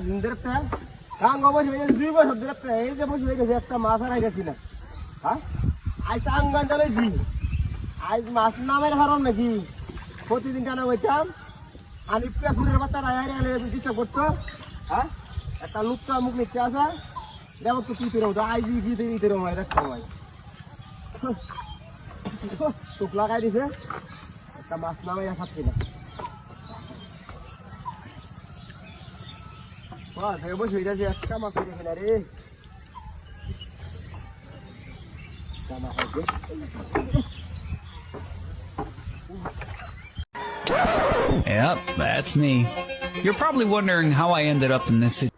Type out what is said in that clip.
দিন ধরে কাঙ্গ বসে হয়ে গেছে 2 বছর ধরে এই যে বসে হয়ে গেছে একটা মাছ হারাই গেছি না হ্যাঁ আজ আঙ্গান চালাইছি আজ মাছ নামের হারাম নাকি প্রতিদিন টানা বইতাম আমি পেছনের বাচ্চা রায় চেষ্টা করতো হ্যাঁ একটা লুকটা মুখ নিচ্ছে আসা দেখো তো কি তেরো আজ কি তেরো হয় দেখতে হয় টুক লাগাই দিছে একটা মাছ নামাই খাচ্ছি না বসে যাচ্ছে একটা মাছ দেখে না রে Yep, that's me. You're probably wondering how I ended up in this situation.